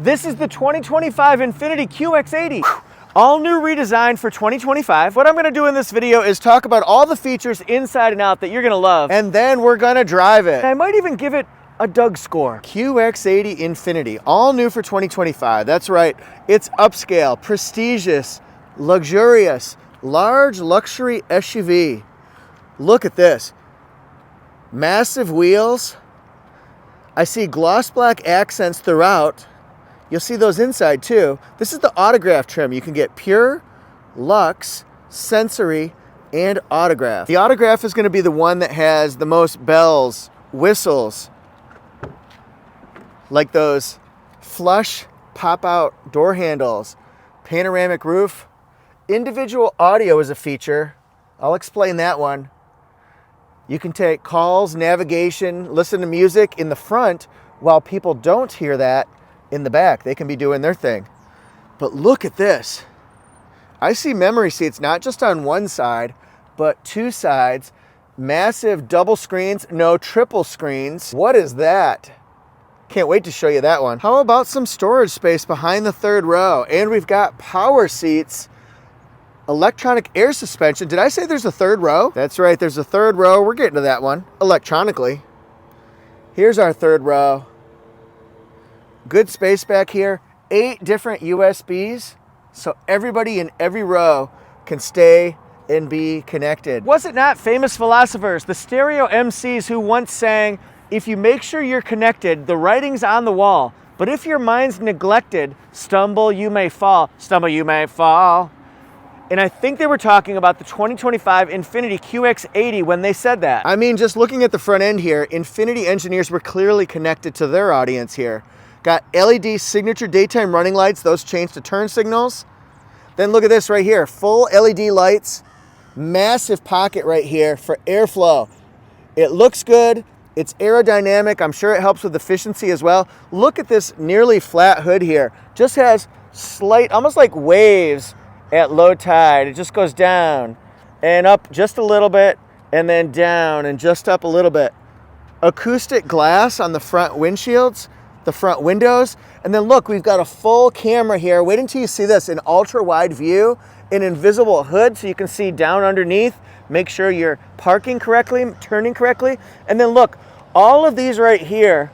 This is the 2025 Infiniti QX80. All new redesign for 2025. What I'm gonna do in this video is talk about all the features inside and out that you're gonna love, and then we're gonna drive it. And I might even give it a Doug score. QX80 Infiniti, all new for 2025. That's right, it's upscale, prestigious, luxurious, large luxury SUV. Look at this. Massive wheels. I see gloss black accents throughout. You'll see those inside too. This is the autograph trim. You can get pure, luxe, sensory, and autograph. The autograph is going to be the one that has the most bells, whistles, like those flush pop-out door handles, panoramic roof. Individual audio is a feature. I'll explain that one. You can take calls, navigation, listen to music in the front while people don't hear that in the back. They can be doing their thing. But look at this. I see memory seats not just on one side, but two sides. Massive double screens, no triple screens. What is that? Can't wait to show you that one. How about some storage space behind the third row? And we've got power seats, electronic air suspension. Did I say there's a third row? That's right, there's a third row. We're getting to that one electronically. Here's our third row. Good space back here. 8 different USBs, so everybody in every row can stay and be connected. Was it not famous philosophers, the stereo MCs, who once sang, if you make sure you're connected, the writing's on the wall, but if your mind's neglected, stumble you may fall, stumble you may fall. And I think they were talking about the 2025 Infiniti QX80 when they said that. I mean, just looking at the front end here, Infiniti engineers were clearly connected to their audience here. Got LED signature daytime running lights. Those change to turn signals. Then look at this right here. Full LED lights. Massive pocket right here for airflow. It looks good. It's aerodynamic. I'm sure it helps with efficiency as well. Look at this nearly flat hood here. Just has slight, almost like waves at low tide. It just goes down and up just a little bit and then down and just up a little bit. Acoustic glass on the front windshields, the front windows. And then look, we've got a full camera here. Wait until you see this, an ultra wide view, an invisible hood so you can see down underneath, make sure you're parking correctly, turning correctly. And then look, all of these right here,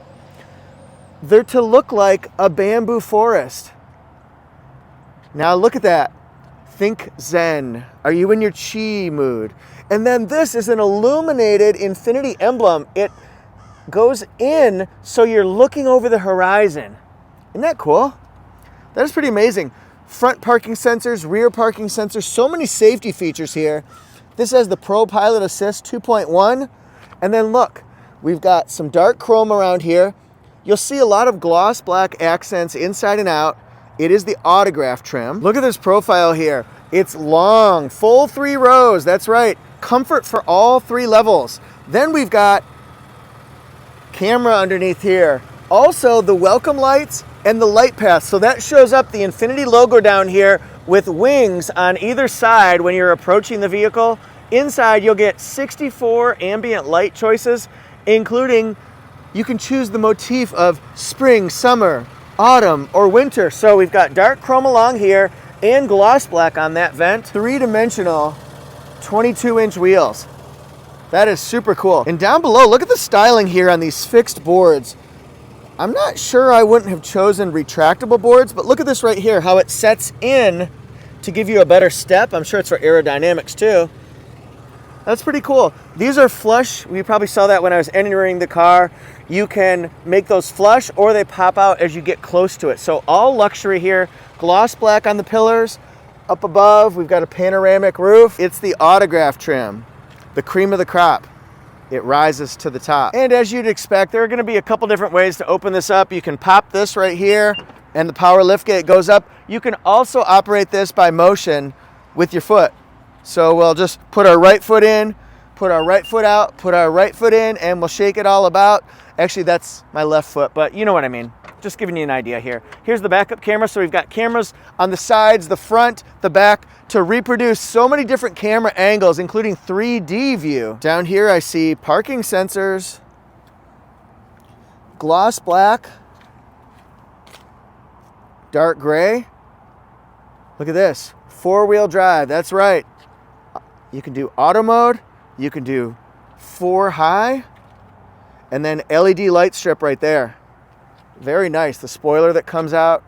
they're to look like a bamboo forest. Now look at that. Think Zen. Are you in your chi mood? And then this is an illuminated Infiniti emblem. It goes in so you're looking over the horizon. Isn't that cool? That is pretty amazing. Front parking sensors, rear parking sensors, so many safety features here. This has the Pro Pilot Assist 2.1. And then look, we've got some dark chrome around here. You'll see a lot of gloss black accents inside and out. It is the autograph trim. Look at this profile here. It's long, full 3 rows. That's right. Comfort for all 3 levels. Then we've got camera underneath here. Also the welcome lights and the light path. So that shows up the Infiniti logo down here with wings on either side when you're approaching the vehicle. Inside you'll get 64 ambient light choices, including you can choose the motif of spring, summer, autumn, or winter. So we've got dark chrome along here and gloss black on that vent. 3-dimensional 22-inch wheels. That is super cool. And down below, look at the styling here on these fixed boards. I'm not sure I wouldn't have chosen retractable boards, but look at this right here, how it sets in to give you a better step. I'm sure it's for aerodynamics too. That's pretty cool. These are flush. You probably saw that when I was entering the car. You can make those flush or they pop out as you get close to it. So all luxury here. Gloss black on the pillars. Up above, we've got a panoramic roof. It's the autograph trim, the cream of the crop. It rises to the top. And as you'd expect, there are gonna be a couple different ways to open this up. You can pop this right here and the power liftgate goes up. You can also operate this by motion with your foot. So we'll just put our right foot in, put our right foot out, put our right foot in, and we'll shake it all about. Actually, that's my left foot, but you know what I mean. Just giving you an idea here. Here's the backup camera. So we've got cameras on the sides, the front, the back, to reproduce so many different camera angles, including 3D view. Down here, I see parking sensors, gloss black, dark gray. Look at this, 4-wheel drive, that's right. You can do auto mode, you can do 4 high, and then LED light strip right there. Very nice, the spoiler that comes out.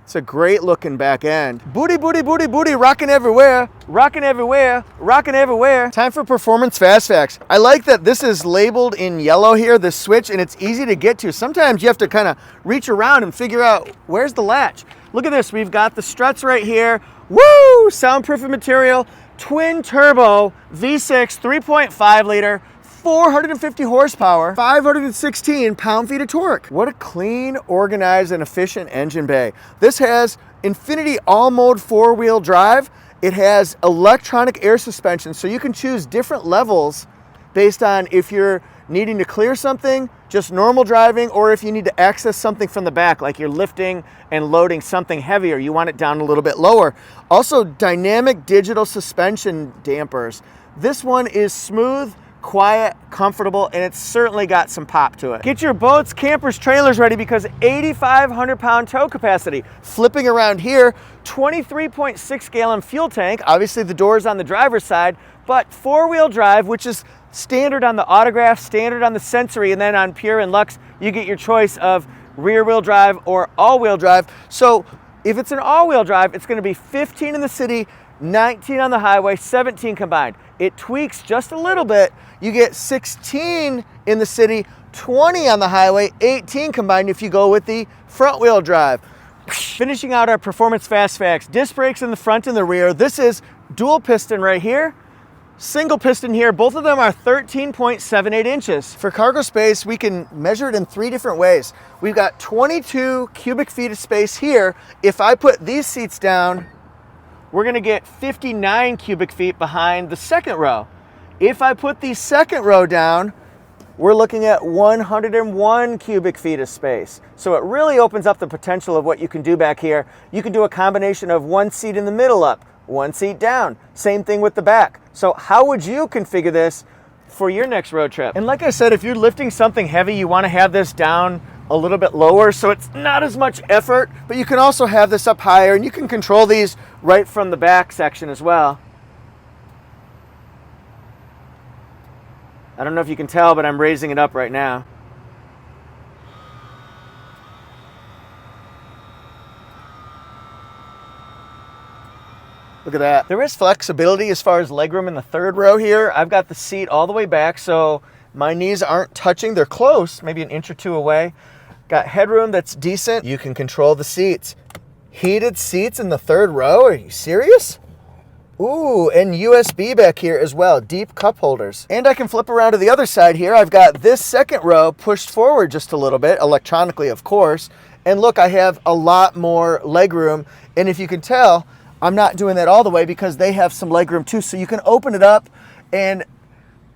It's a great looking back end. Booty, booty, booty, booty, rocking everywhere, rocking everywhere, rocking everywhere. Time for performance fast facts. I like that this is labeled in yellow here, this switch, and it's easy to get to. Sometimes you have to kind of reach around and figure out where's the latch. Look at this, we've got the struts right here. Woo, soundproofing material, twin turbo, V6, 3.5 liter, 450 horsepower, 516 pound-feet of torque. What a clean, organized, and efficient engine bay. This has Infiniti all-mode 4-wheel drive. It has electronic air suspension, so you can choose different levels based on if you're needing to clear something, just normal driving, or if you need to access something from the back, like you're lifting and loading something heavier, you want it down a little bit lower. Also, dynamic digital suspension dampers. This one is smooth, quiet, comfortable, and it's certainly got some pop to it. Get your boats, campers, trailers ready because 8,500 pound tow capacity. Flipping around here, 23.6 gallon fuel tank. Obviously the door's on the driver's side, but 4-wheel drive, which is standard on the Autograph, standard on the Sensory, and then on Pure and Lux, you get your choice of rear-wheel drive or all-wheel drive. So if it's an all-wheel drive, it's gonna be 15 in the city, 19 on the highway, 17 combined. It tweaks just a little bit. You get 16 in the city, 20 on the highway, 18 combined if you go with the front wheel drive. Finishing out our performance fast facts, disc brakes in the front and the rear. This is dual piston right here, single piston here. Both of them are 13.78 inches. For cargo space, we can measure it in 3 different ways. We've got 22 cubic feet of space here. If I put these seats down, we're gonna get 59 cubic feet behind the second row. If I put the second row down, we're looking at 101 cubic feet of space. So it really opens up the potential of what you can do back here. You can do a combination of 1 seat in the middle up, 1 seat down. Same thing with the back. So how would you configure this for your next road trip? And like I said, if you're lifting something heavy, you wanna have this down a little bit lower so it's not as much effort, but you can also have this up higher and you can control these right from the back section as well. I don't know if you can tell, but I'm raising it up right now. Look at that. There is flexibility as far as legroom in the third row here. I've got the seat all the way back, so my knees aren't touching. They're close, maybe an inch or 2 away. Got headroom that's decent. You can control the seats. Heated seats in the third row, are you serious? Ooh, and USB back here as well, deep cup holders. And I can flip around to the other side here. I've got this second row pushed forward just a little bit, electronically of course. And look, I have a lot more legroom. And if you can tell, I'm not doing that all the way because they have some legroom too. So you can open it up and,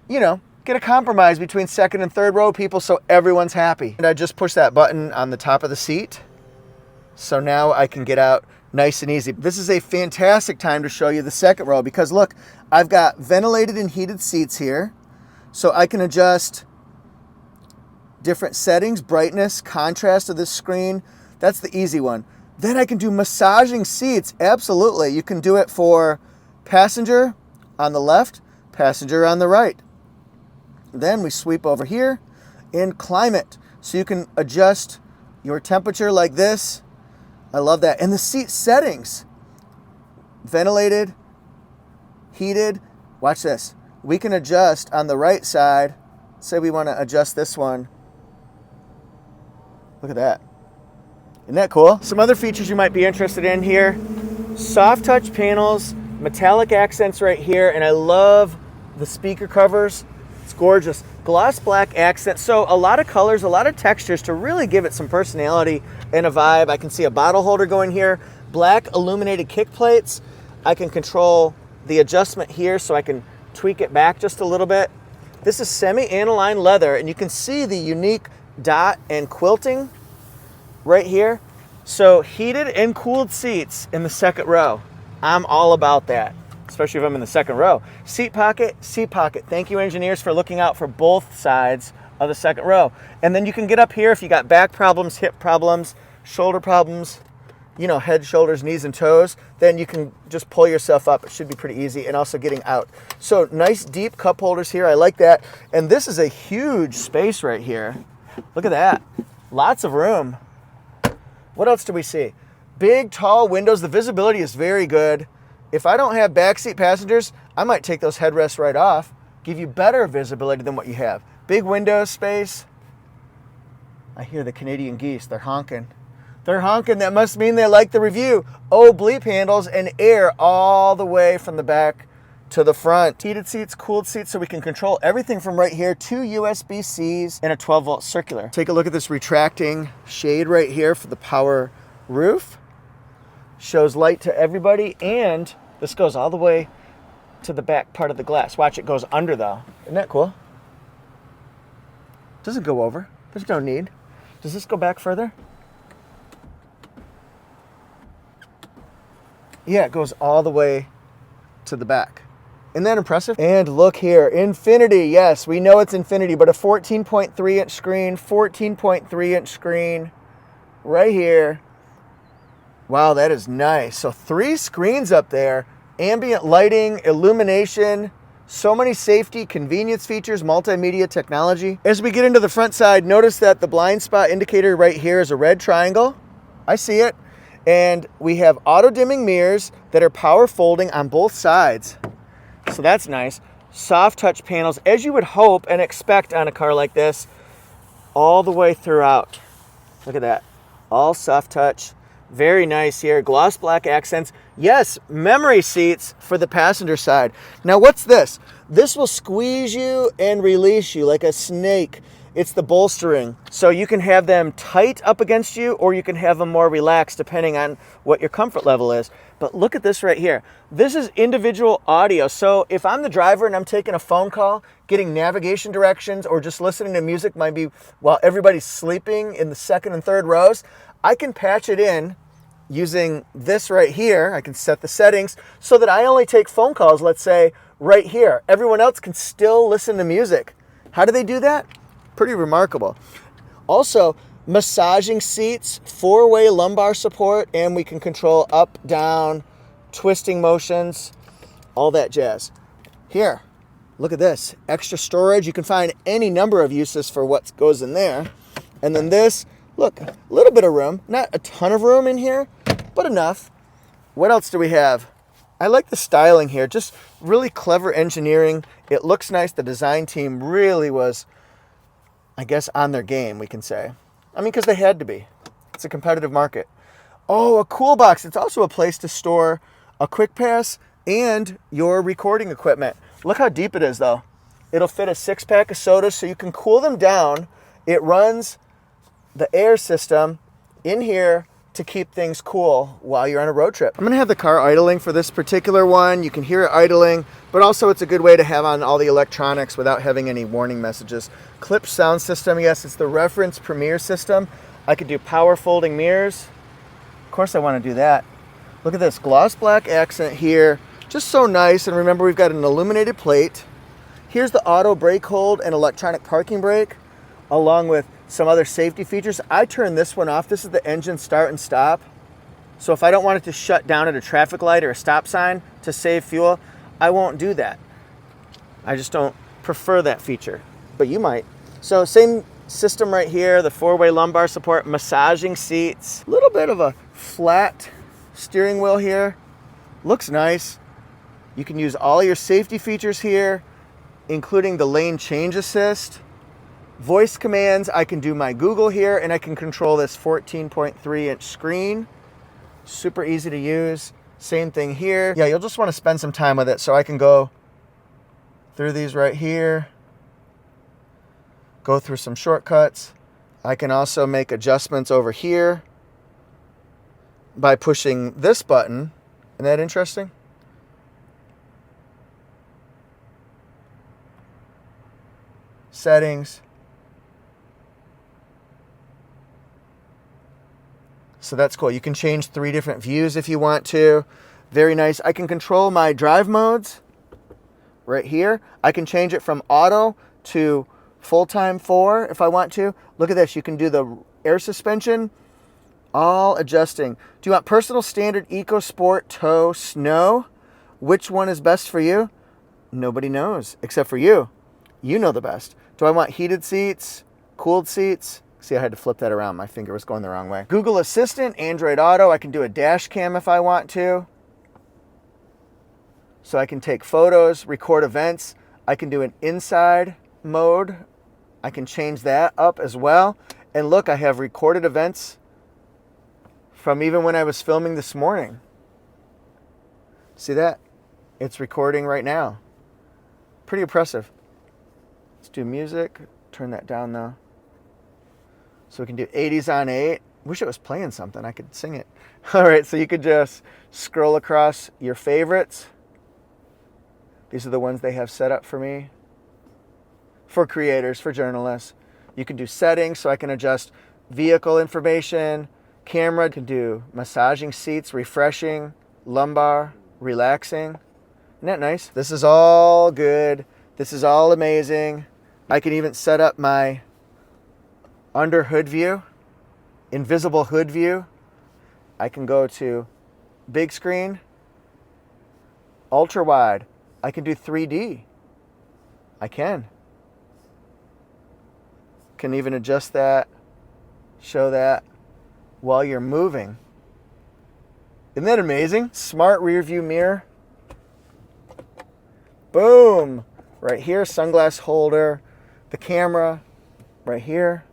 you know, get a compromise between second and third row people so everyone's happy. And I just push that button on the top of the seat. So now I can get out nice and easy. This is a fantastic time to show you the second row because look, I've got ventilated and heated seats here. So I can adjust different settings, brightness, contrast of this screen. That's the easy one. Then I can do massaging seats. Absolutely. You can do it for passenger on the left, passenger on the right. Then we sweep over here and climate. So you can adjust your temperature like this. I love that. And the seat settings, ventilated, heated. Watch this. We can adjust on the right side. Say we want to adjust this one. Look at that. Isn't that cool? Some other features you might be interested in here. Soft touch panels, metallic accents right here, and I love the speaker covers. It's gorgeous. Gloss black accent. So a lot of colors, a lot of textures to really give it some personality and a vibe. I can see a bottle holder going here. Black illuminated kick plates. I can control the adjustment here so I can tweak it back just a little bit. This is semi-aniline leather and you can see the unique dot and quilting right here. So heated and cooled seats in the second row. I'm all about that, especially if I'm in the second row. Seat pocket, seat pocket. Thank you engineers for looking out for both sides of the second row. And then you can get up here if you got back problems, hip problems, shoulder problems, you know, head, shoulders, knees, and toes, then you can just pull yourself up. It should be pretty easy, and also getting out. So nice deep cup holders here. I like that. And this is a huge space right here. Look at that. Lots of room. What else do we see? Big, tall windows. The visibility is very good. If I don't have backseat passengers, I might take those headrests right off, give you better visibility than what you have. Big window space. I hear the Canadian geese. They're honking. They're honking. That must mean they like the review. Oh, bleep handles and air all the way from the back to the front. Heated seats, cooled seats, so we can control everything from right here. 2 USB-Cs and a 12-volt circular. Take a look at this retracting shade right here for the power roof. Shows light to everybody, and this goes all the way to the back part of the glass. Watch, it goes under though. Isn't that cool? Doesn't go over. There's no need. Does this go back further? Yeah, it goes all the way to the back. Isn't that impressive? And look here, Infiniti. Yes, we know it's Infiniti, but a 14.3-inch screen, 14.3-inch screen right here. Wow, that is nice. So 3 screens up there, ambient lighting, illumination, so many safety, convenience features, multimedia technology. As we get into the front side, notice that the blind spot indicator right here is a red triangle. I see it. And we have auto dimming mirrors that are power folding on both sides. So that's nice. Soft touch panels, as you would hope and expect on a car like this, all the way throughout. Look at that. All soft touch. Very nice here. Gloss black accents. Yes, memory seats for the passenger side. Now what's this? This will squeeze you and release you like a snake. It's the bolstering. So you can have them tight up against you, or you can have them more relaxed depending on what your comfort level is. But look at this right here. This is individual audio. So if I'm the driver and I'm taking a phone call, getting navigation directions, or just listening to music, might be while everybody's sleeping in the second and third rows, I can patch it in using this right here. I can set the settings so that I only take phone calls, let's say, right here. Everyone else can still listen to music. How do they do that? Pretty remarkable. Also, massaging seats, 4-way lumbar support, and we can control up, down, twisting motions, all that jazz. Here, look at this. Extra storage. You can find any number of uses for what goes in there. And then this, look, a little bit of room. Not a ton of room in here, but enough. What else do we have? I like the styling here. Just really clever engineering. It looks nice. The design team really was, I guess, on their game, we can say. I mean, because they had to be. It's a competitive market. Oh, a cool box. It's also a place to store a quick pass and your recording equipment. Look how deep it is, though. It'll fit a 6-pack of sodas, so you can cool them down. It runs the air system in here to keep things cool while you're on a road trip. I'm gonna have the car idling for this particular one. You can hear it idling, but also it's a good way to have on all the electronics without having any warning messages. Clip sound system, yes, it's the reference premiere system. I could do power folding mirrors. Of course I wanna do that. Look at this, gloss black accent here. Just so nice, and remember we've got an illuminated plate. Here's the auto brake hold and electronic parking brake, along with some other safety features. I turn this one off. This is the engine start and stop. So if I don't want it to shut down at a traffic light or a stop sign to save fuel, I won't do that. I just don't prefer that feature, but you might. So same system right here, the 4-way lumbar support, massaging seats, a little bit of a flat steering wheel here. Looks nice. You can use all your safety features here, including the lane change assist. Voice commands, I can do my Google here, and I can control this 14.3-inch screen. Super easy to use. Same thing here. Yeah, you'll just want to spend some time with it, so I can go through these right here, go through some shortcuts. I can also make adjustments over here by pushing this button. Isn't that interesting? Settings. So that's cool. You can change 3 different views if you want to. Very nice. I can control my drive modes right here. I can change it from auto to full-time 4 if I want to. Look at this. You can do the air suspension All adjusting. Do you want personal, standard, eco, sport, tow, snow? Which one is best for you? Nobody knows except for you. You know the best. Do I want heated seats, cooled seats? See, I had to flip that around. My finger was going the wrong way. Google Assistant, Android Auto. I can do a dash cam if I want to. So I can take photos, record events. I can do an inside mode. I can change that up as well. And look, I have recorded events from even when I was filming this morning. See that? It's recording right now. Pretty impressive. Let's do music. Turn that down though. So we can do 80s on 8. Wish it was playing something. I could sing it. All right, so you could just scroll across your favorites. These are the ones they have set up for me. For creators, for journalists. You can do settings, so I can adjust vehicle information. Camera can do massaging seats, refreshing, lumbar, relaxing. Isn't that nice? This is all good. This is all amazing. I can even set up my under hood view, invisible hood view. I can go to big screen, ultra wide. I can do 3D. I can even adjust that, show that while you're moving. Isn't that amazing? Smart rear view mirror. Boom. Right here, sunglass holder, the camera right here.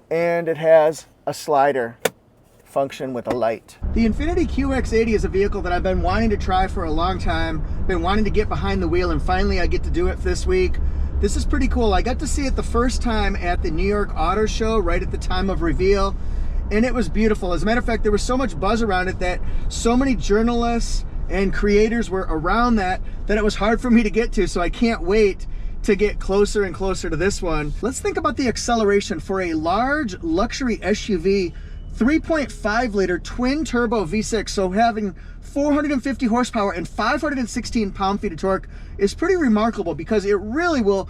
And it has a slider function with a light. The Infiniti QX80 is a vehicle that I've been wanting to try for a long time, been wanting to get behind the wheel, and finally I get to do it this week. This is pretty cool. I got to see it the first time at the New York Auto Show right at the time of reveal, and it was beautiful. As a matter of fact, there was so much buzz around it that so many journalists and creators were around that it was hard for me to get to, so I can't wait to get closer and closer to this one. Let's think about the acceleration for a large luxury SUV, 3.5 liter twin turbo V6, so having 450 horsepower and 516 pound-feet of torque is pretty remarkable because it really will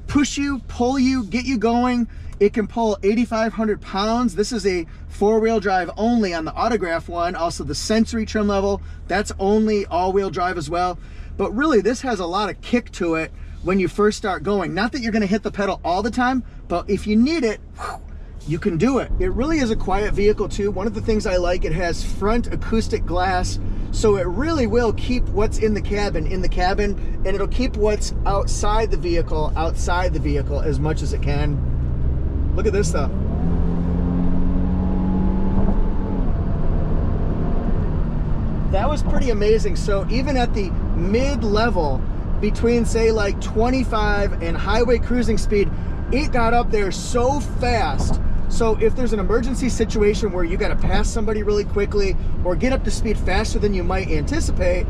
push you, pull you, get you going. It can pull 8,500 pounds. This is a four-wheel drive only on the Autograph one. Also the Sensory trim level, that's only all-wheel drive as well. But really, this has a lot of kick to it when you first start going. Not that you're gonna hit the pedal all the time, but if you need it, you can do it. It really is a quiet vehicle too. One of the things I like, it has front acoustic glass, so it really will keep what's in the cabin, and it'll keep what's outside the vehicle as much as it can. Look at this though. That was pretty amazing. So even at the mid-level, between say like 25 and highway cruising speed, it got up there so fast. So if there's an emergency situation where you got to pass somebody really quickly or get up to speed faster than you might anticipate,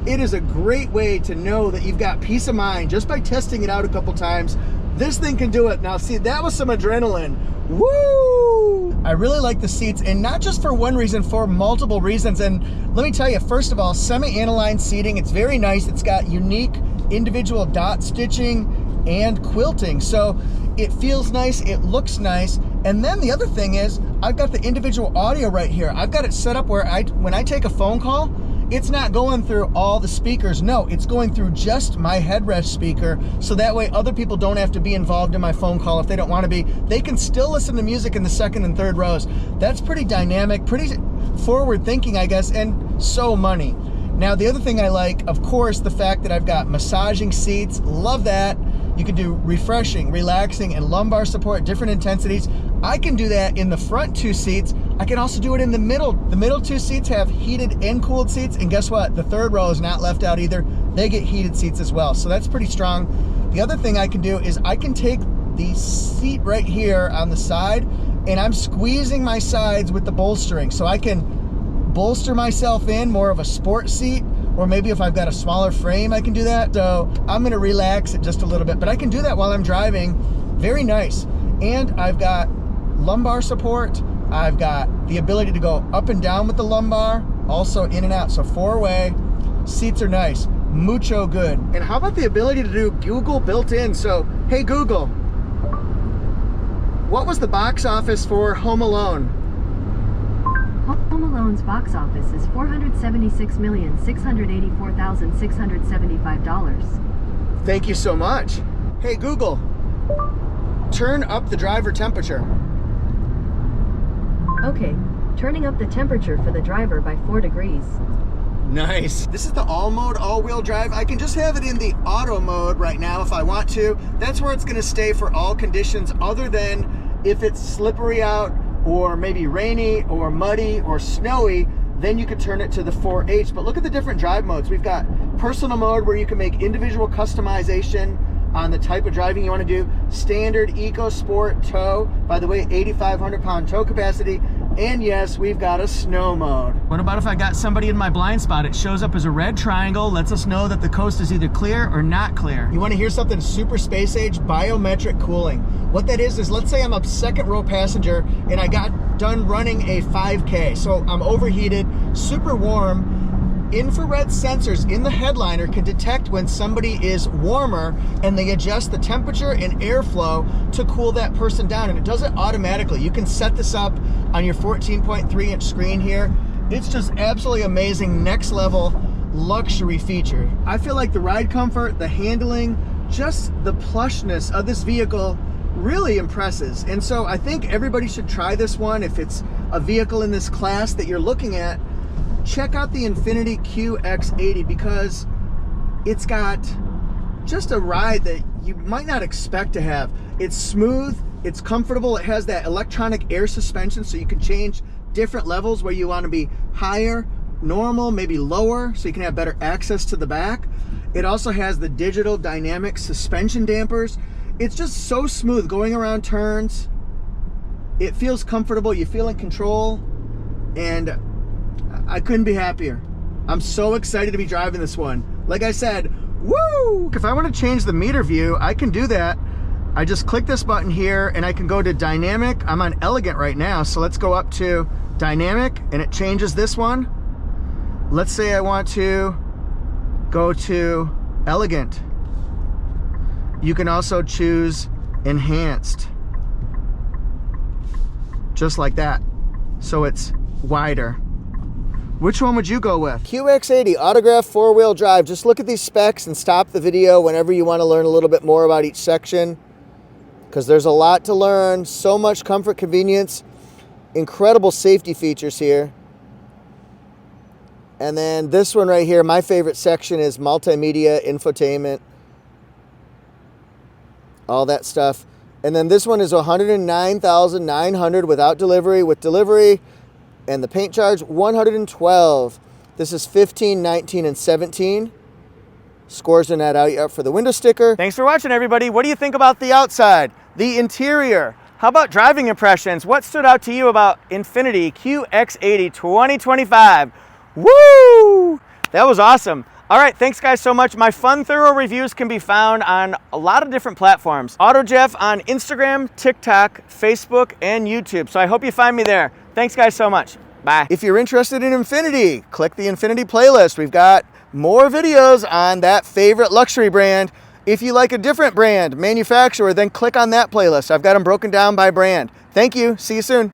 it is a great way to know that you've got peace of mind just by testing it out a couple times. This thing can do it. Now see, that was some adrenaline. Woo! I really like the seats, and not just for one reason, for multiple reasons. And let me tell you, first of all, semi-aniline seating. It's very nice. It's got unique individual dot stitching and quilting. So it feels nice, it looks nice. And then the other thing is, I've got the individual audio right here. I've got it set up where when I take a phone call, it's not going through all the speakers. No, it's going through just my headrest speaker, so that way other people don't have to be involved in my phone call if they don't want to be. They can still listen to music in the second and third rows. That's pretty dynamic, pretty forward thinking, I guess, and so money. Now, the other thing I like, of course, the fact that I've got massaging seats. Love that. You can do refreshing, relaxing, and lumbar support, different intensities. I can do that in the front two seats. I can also do it in the middle. The middle two seats have heated and cooled seats, and guess what? The third row is not left out either. They get heated seats as well, so that's pretty strong. The other thing I can do is I can take the seat right here on the side, and I'm squeezing my sides with the bolstering, so I can bolster myself in more of a sport seat, or maybe if I've got a smaller frame, I can do that. So I'm gonna relax it just a little bit, but I can do that while I'm driving. Very nice. And I've got lumbar support. I've got the ability to go up and down with the lumbar, also in and out. So four-way. Seats are nice. Mucho good. And how about the ability to do Google built in? So, hey Google, what was the box office for Home Alone? phone's box office is $476,684,675. Thank you so much. Hey Google, turn up the driver temperature. Okay, turning up the temperature for the driver by 4 degrees. Nice. This is the all mode, all-wheel drive. I can just have it in the auto mode right now if I want to. That's where it's gonna stay for all conditions other than if it's slippery out or maybe rainy or muddy or snowy, then you could turn it to the 4H. But look at the different drive modes. We've got personal mode where you can make individual customization on the type of driving you want to do. Standard, Eco, Sport, Tow. By the way, 8,500 pound tow capacity. And yes, we've got a snow mode. What about if I got somebody in my blind spot? It shows up as a red triangle, lets us know that the coast is either clear or not clear. You want to hear something super space age? Biometric cooling. What that is let's say I'm a second row passenger and I got done running a 5K. So I'm overheated, super warm. Infrared sensors in the headliner can detect when somebody is warmer and they adjust the temperature and airflow to cool that person down, and it does it automatically. You can set this up on your 14.3-inch screen here. It's just absolutely amazing, next level luxury feature. I feel like the ride comfort, the handling, just the plushness of this vehicle really impresses. And so I think everybody should try this one. If it's a vehicle in this class that you're looking at, check out the Infiniti QX80 because it's got just a ride that you might not expect to have. It's smooth, it's comfortable, it has that electronic air suspension so you can change different levels where you want to be higher, normal, maybe lower, so you can have better access to the back. It also has the digital dynamic suspension dampers. It's just so smooth going around turns. It feels comfortable, you feel in control, and I couldn't be happier. I'm so excited to be driving this one. Like I said, woo! If I want to change the meter view, I can do that. I just click this button here and I can go to dynamic. I'm on elegant right now, so let's go up to dynamic and it changes this one. Let's say I want to go to elegant. You can also choose enhanced, just like that. So it's wider. Which one would you go with? QX80 autograph 4-wheel drive. Just look at these specs and stop the video whenever you want to learn a little bit more about each section, because there's a lot to learn. So much comfort, convenience, incredible safety features here. And then this one right here, my favorite section is multimedia, infotainment, all that stuff. And then this one is $109,900 without delivery. With delivery and the paint charge, $112,000. This is 15, 19, and 17. Scores are not out yet for the window sticker. Thanks for watching, everybody. What do you think about the outside, the interior? How about driving impressions? What stood out to you about Infiniti QX80 2025? Woo! That was awesome. All right, thanks guys so much. My fun, thorough reviews can be found on a lot of different platforms. AutoJeff on Instagram, TikTok, Facebook, and YouTube. So I hope you find me there. Thanks guys so much. Bye. If you're interested in Infiniti, click the Infiniti playlist. We've got more videos on that favorite luxury brand. If you like a different brand, manufacturer, then click on that playlist. I've got them broken down by brand. Thank you. See you soon.